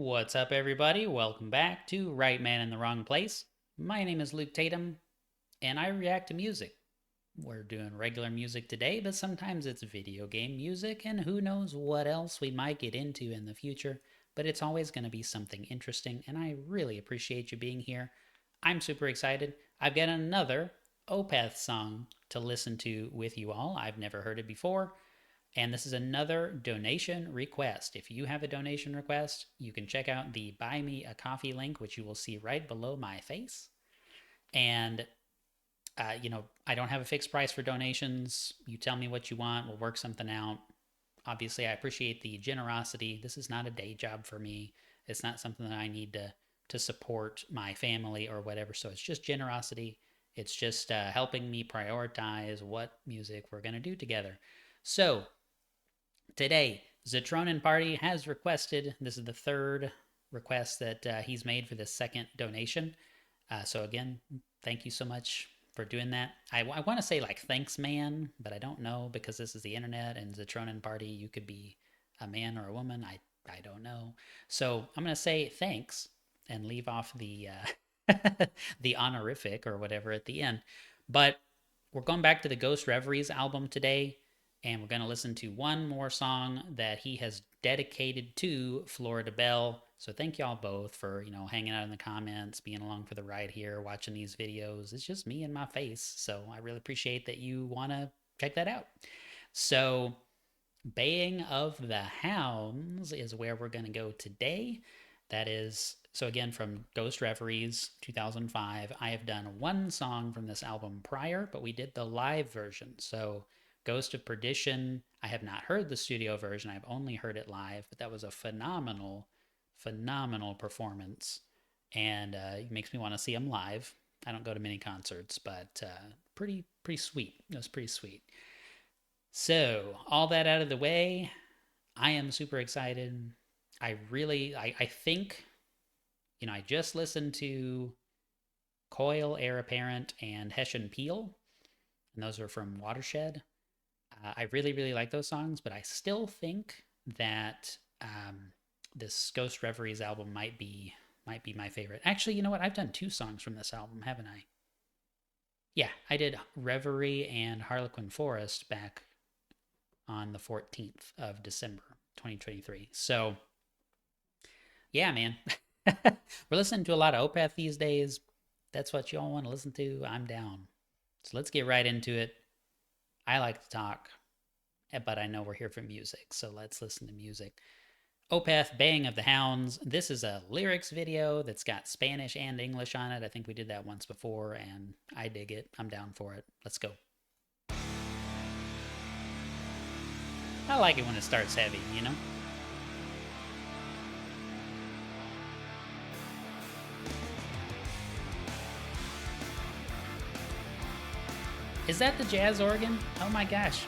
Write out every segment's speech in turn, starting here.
What's up, everybody? Welcome back to Right Man in the Wrong Place. My name is Luke Tatum, and I react to music. We're doing regular music today, but sometimes it's video game music, and who knows what else we might get into in the future. But it's always going to be something interesting, and I really appreciate you being here. I'm super excited. I've got another Opeth song to listen to with you all. I've never heard it before. And this is another donation request. If you have a donation request, you can check out the Buy Me a Coffee link, which you will see right below my face. And, I don't have a fixed price for donations. You tell me what you want, we'll work something out. Obviously, I appreciate the generosity. This is not a day job for me. It's not something that I need to support my family or whatever. So it's just generosity. It's just helping me prioritize what music we're going to do together. So today, Zetronin Party has requested, this is the third request that he's made for this second donation. So again, thank you so much for doing that. I want to say like thanks man, but I don't know because this is the internet and Zetronin Party, you could be a man or a woman. I don't know. So I'm going to say thanks and leave off the the honorific or whatever at the end. But we're going back to the Ghost Reveries album today, and we're going to listen to one more song that he has dedicated to Florida Belle. So thank y'all both for, hanging out in the comments, being along for the ride here, watching these videos. It's just me and my face. So I really appreciate that you want to check that out. So Baying of the Hounds is where we're going to go today. That is, so again, from Ghost Reveries 2005. I have done one song from this album prior, but we did the live version. So Ghost of Perdition, I have not heard the studio version. I've only heard it live, but that was a phenomenal, phenomenal performance. And it makes me want to see them live. I don't go to many concerts, but pretty sweet. It was pretty sweet. So, all that out of the way, I am super excited. I think, I just listened to Coil, Heir Apparent, and Hessian Peel, and those are from Watershed. I really, really like those songs, but I still think that this Ghost Reveries album might be my favorite. Actually, you know what? I've done two songs from this album, haven't I? Yeah, I did Reverie and Harlequin Forest back on the 14th of December, 2023. So, yeah, man. We're listening to a lot of Opeth these days. That's what y'all want to listen to. I'm down. So let's get right into it. I like to talk, but I know we're here for music. So let's listen to music. Opeth, Baying of the Hounds. This is a lyrics video that's got Spanish and English on it. I think we did that once before, and I dig it. I'm down for it. Let's go. I like it when it starts heavy, you know? Is that the jazz organ? Oh my gosh.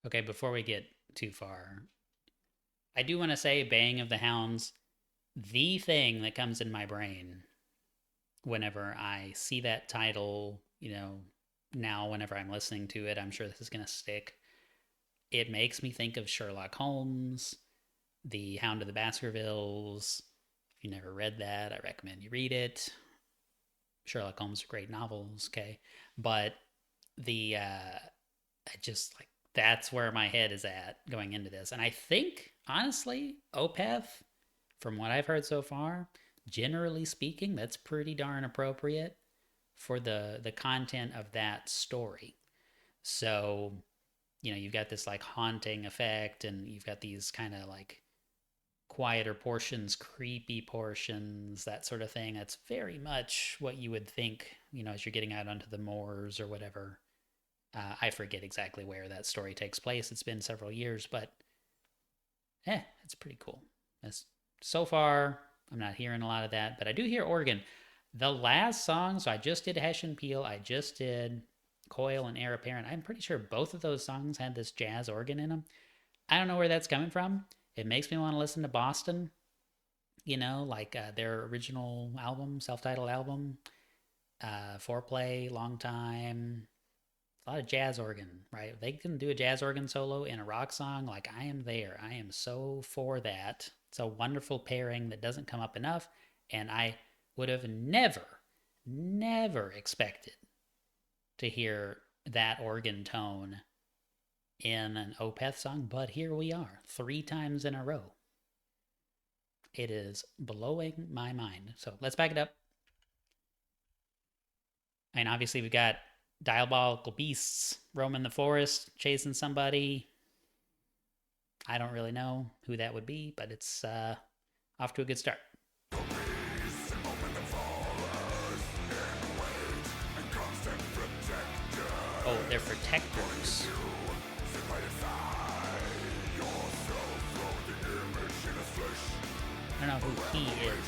Okay, before we get too far, I do want to say Baying of the Hounds, the thing that comes in my brain whenever I see that title, now whenever I'm listening to it, I'm sure this is going to stick. It makes me think of Sherlock Holmes, The Hound of the Baskervilles. If you never read that, I recommend you read it. Sherlock Holmes are great novels, okay? But the I just like that's where my head is at going into this. And I think, honestly, Opeth, from what I've heard so far, generally speaking, that's pretty darn appropriate for the content of that story. So, you've got this like haunting effect, and you've got these kind of like quieter portions, creepy portions, that sort of thing. That's very much what you would think, as you're getting out onto the moors or whatever. I forget exactly where that story takes place. It's been several years, but It's pretty cool. So far, I'm not hearing a lot of that, but I do hear organ. The last song, so I just did Hessian Peel, I just did Coil and Heir Apparent. I'm pretty sure both of those songs had this jazz organ in them. I don't know where that's coming from. It makes me want to listen to Boston, like their original album, self-titled album, Foreplay, Long Time, a lot of jazz organ, right? If they can do a jazz organ solo in a rock song, like I am there. I am so for that. It's a wonderful pairing that doesn't come up enough, and I would have never expected to hear that organ tone in an Opeth song, but here we are, 3 times in a row. It is blowing my mind. So let's back it up. And obviously, we've got diabolical beasts roaming the forest, chasing somebody. I don't really know who that would be, but it's off to a good start. Oh, they're protectors. I don't know who he is.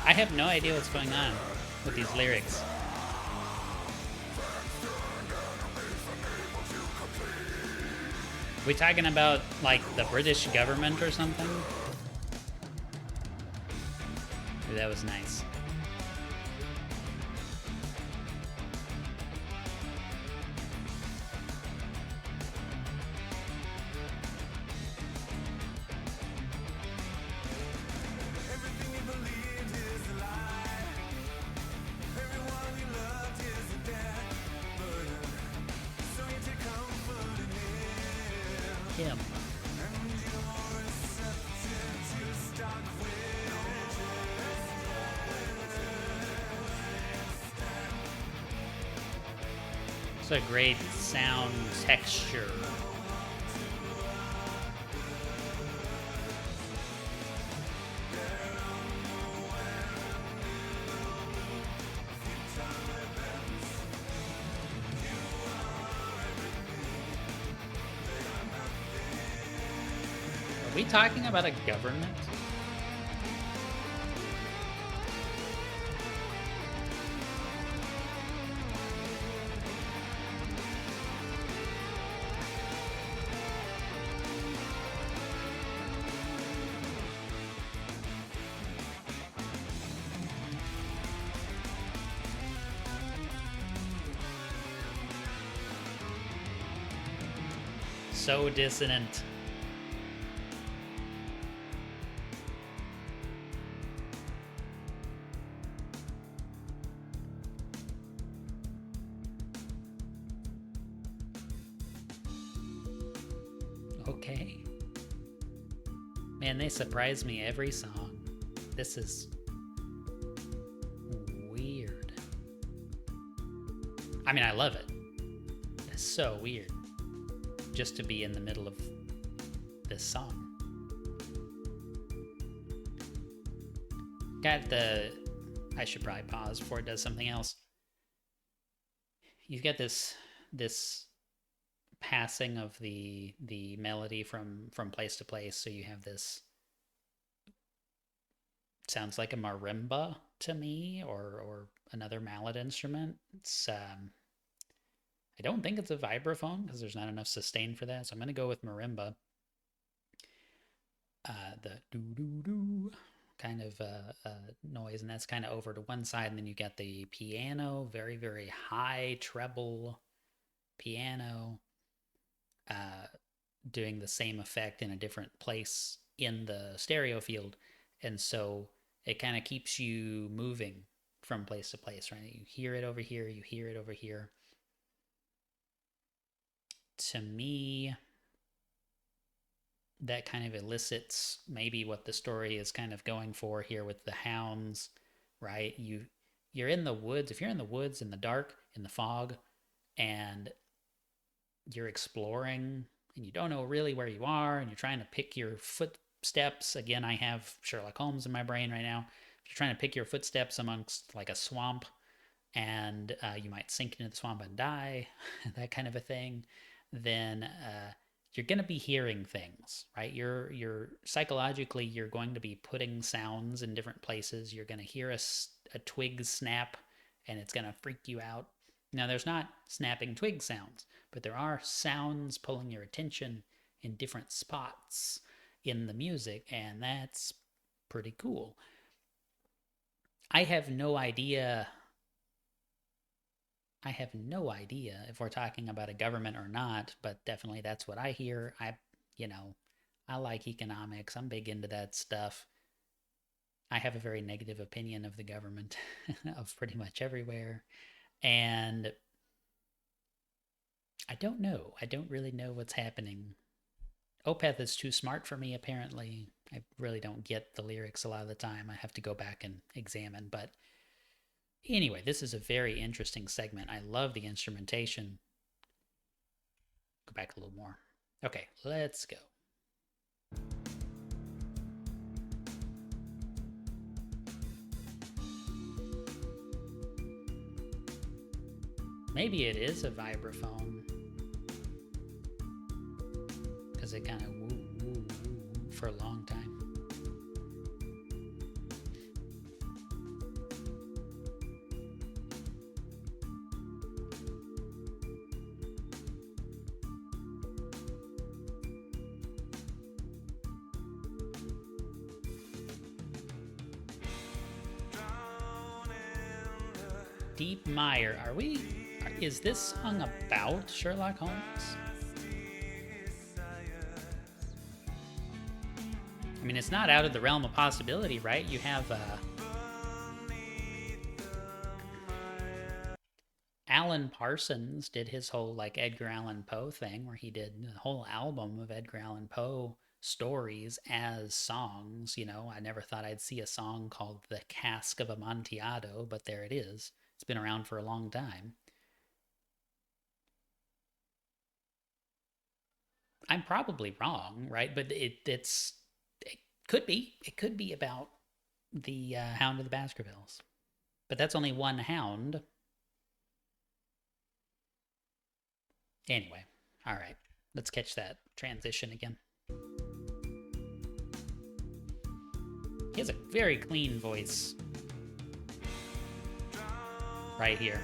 I have no idea what's going on with these lyrics. We talking about like the British government or something? Ooh, that was nice. Him. It's a great sound texture. Are we talking about a government? So dissonant. Okay. Man, they surprise me every song. This is weird. I mean, I love it. It's so weird just to be in the middle of this song. Got the... I should probably pause before it does something else. You've got this passing of the melody from place to place, so you have this... sounds like a marimba to me, or another mallet instrument. It's I don't think it's a vibraphone because there's not enough sustain for that, so I'm gonna go with marimba. The doo-doo-doo kind of noise, and that's kind of over to one side, and then you got the piano, very, very high treble piano, doing the same effect in a different place in the stereo field. And so it kind of keeps you moving from place to place, right? You hear it over here, you hear it over here. To me, that kind of elicits maybe what the story is kind of going for here with the Hounds, right? You're in the woods. If you're in the woods in the dark, in the fog, and you're exploring and you don't know really where you are and you're trying to pick your footsteps. Again, I have Sherlock Holmes in my brain right now. If you're trying to pick your footsteps amongst like a swamp, and you might sink into the swamp and die, that kind of a thing, then you're going to be hearing things, right? You're psychologically, you're going to be putting sounds in different places. You're going to hear a twig snap, and it's going to freak you out. Now, there's not snapping twig sounds, but there are sounds pulling your attention in different spots in the music, and that's pretty cool. I have no idea if we're talking about a government or not, but definitely that's what I hear. I like economics. I'm big into that stuff. I have a very negative opinion of the government of pretty much everywhere. And I don't know. I don't really know what's happening. Opeth is too smart for me, apparently. I really don't get the lyrics a lot of the time. I have to go back and examine. But anyway, this is a very interesting segment. I love the instrumentation. Go back a little more. Okay, let's go. Maybe it is a vibraphone, because it kind of woo, woo, woo for a long time. Deep Mire, is this song about Sherlock Holmes? I mean, it's not out of the realm of possibility, right? You have Alan Parsons did his whole like Edgar Allan Poe thing where he did the whole album of Edgar Allan Poe stories as songs. I never thought I'd see a song called The Cask of Amontillado, but there it is. It's been around for a long time. I'm probably wrong, right? But it could be about the Hound of the Baskervilles. But that's only one hound. Anyway, all right. Let's catch that transition again. He has a very clean voice right here.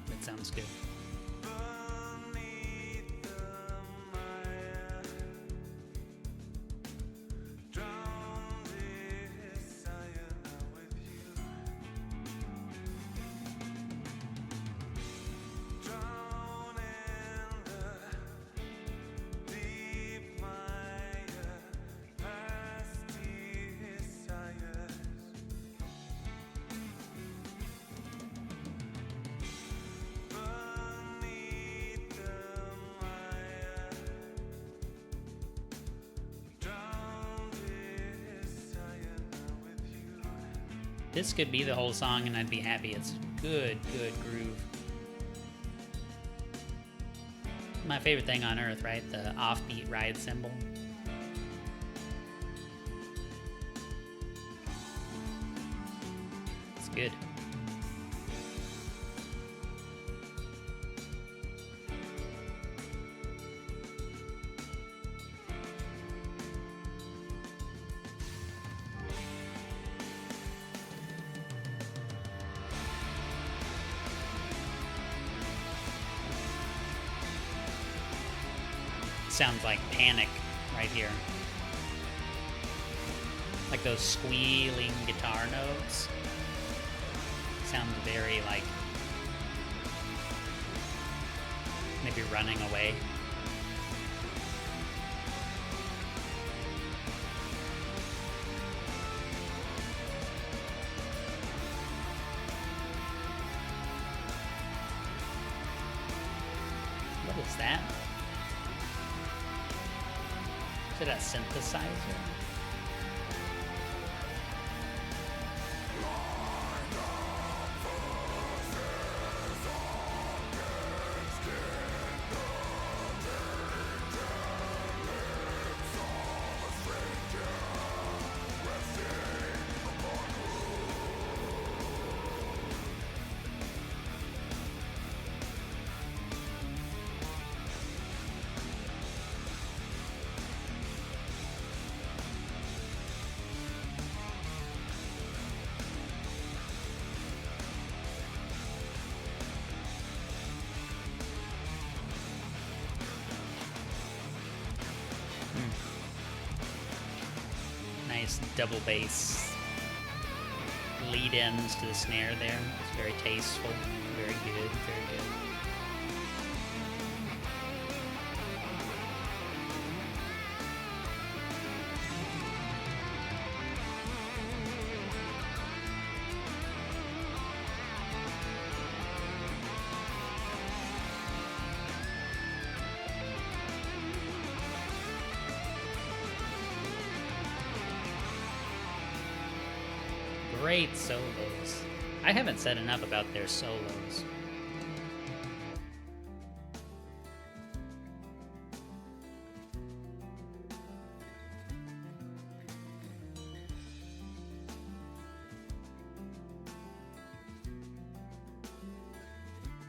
That sounds good. This could be the whole song and I'd be happy. It's good groove. My favorite thing on earth, right? The offbeat ride cymbal. It's good. Sounds like Panic right here. Like those squealing guitar notes. Sounds very like maybe running away. What is that? Is it a synthesizer? Nice double bass lead ends to the snare there. It's very tasteful, very good, very good. Great solos. I haven't said enough about their solos.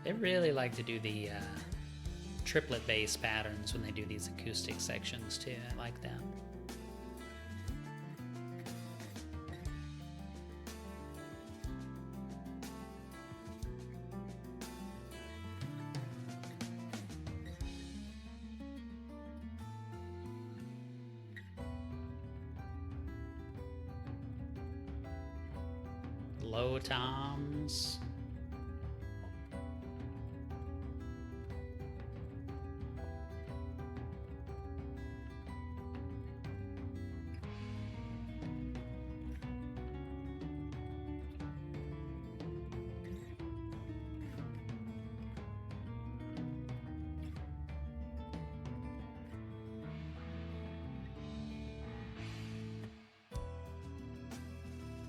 They really like to do the triplet bass patterns when they do these acoustic sections too. I like that. Low toms.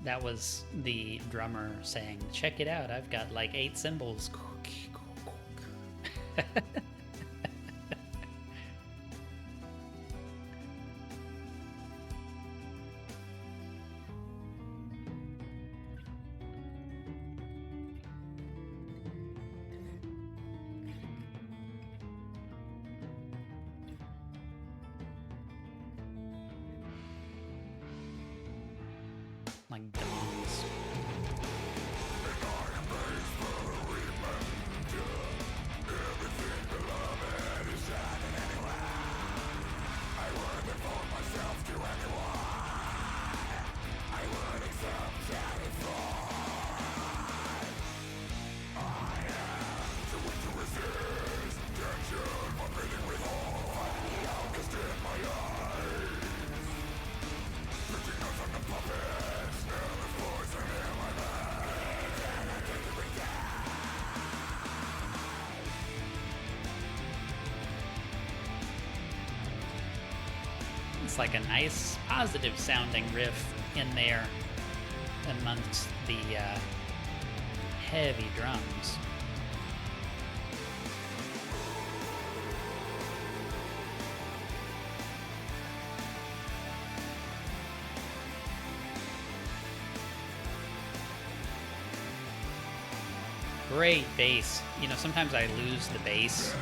That was the drummer saying, "Check it out, I've got like 8 cymbals." Like dogs. It's like a nice, positive sounding riff in there amongst the heavy drums. Great bass. You know, sometimes I lose the bass.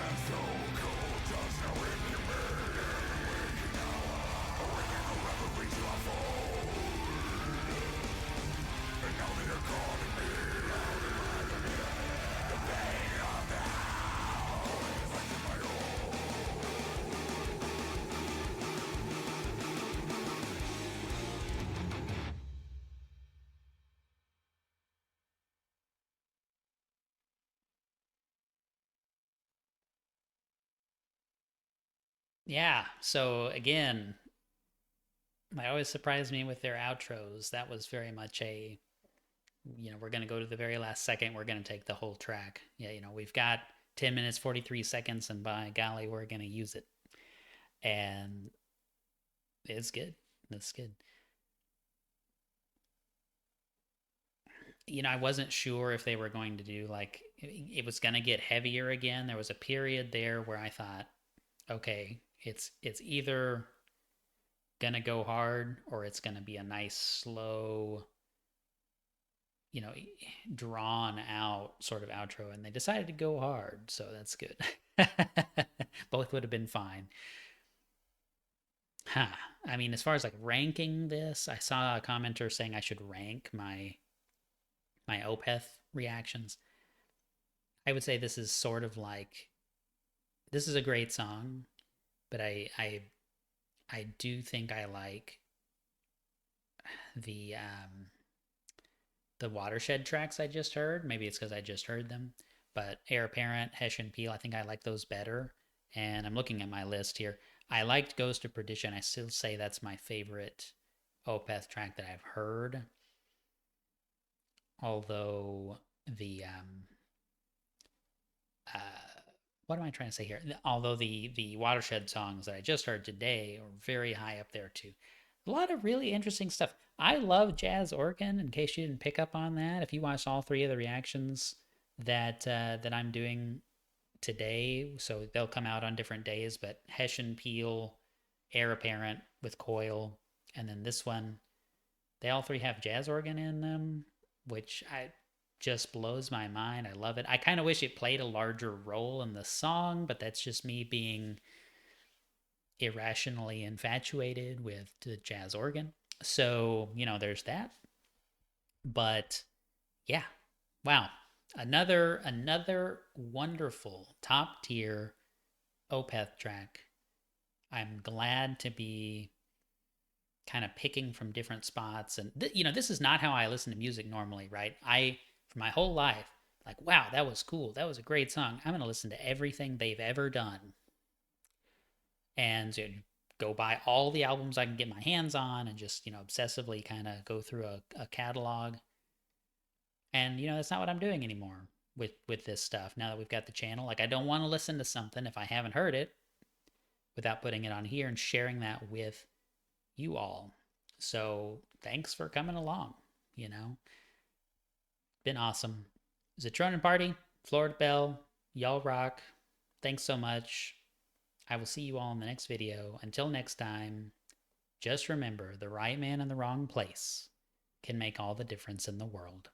Yeah, so again, they always surprise me with their outros. That was very much a, we're going to go to the very last second. We're going to take the whole track. Yeah, we've got 10 minutes, 43 seconds, and by golly, we're going to use it. And it's good. It's good. I wasn't sure if they were going to do like, it was going to get heavier again. There was a period there where I thought, okay, it's either going to go hard or it's going to be a nice slow, you know, drawn out sort of outro, and they decided to go hard, so that's good. Both would have been fine. Huh. I mean, as far as like ranking this, I saw a commenter saying I should rank my Opeth reactions. I would say this is sort of like, this is a great song, but I do think I like the the Watershed tracks I just heard. Maybe it's because I just heard them. But Heir Apparent, Hessian Peel, I think I like those better. And I'm looking at my list here. I liked Ghost of Perdition. I still say that's my favorite Opeth track that I've heard. Although the uh, what am I trying to say here? Although the Watershed songs that I just heard today are very high up there too. A lot of really interesting stuff. I love jazz organ. In case you didn't pick up on that, if you watched all three of the reactions that I'm doing today, so they'll come out on different days. But Hessian Peel, Heir Apparent with Coil, and then this one, they all three have jazz organ in them, which I just blows my mind. I love it. I kind of wish it played a larger role in the song, but that's just me being irrationally infatuated with the jazz organ. So, there's that. But yeah. Wow. Another wonderful top tier Opeth track. I'm glad to be kind of picking from different spots, and this is not how I listen to music normally, right? I for my whole life, like, wow, that was cool, that was a great song, I'm going to listen to everything they've ever done, and go buy all the albums I can get my hands on, and just obsessively kind of go through a catalog. And that's not what I'm doing anymore with this stuff. Now that we've got the channel, like, I don't want to listen to something if I haven't heard it without putting it on here and sharing that with you all. So thanks for coming along. You know, been awesome. Zitronin Party, Florida Bell, y'all rock. Thanks so much. I will see you all in the next video. Until next time, just remember, the right man in the wrong place can make all the difference in the world.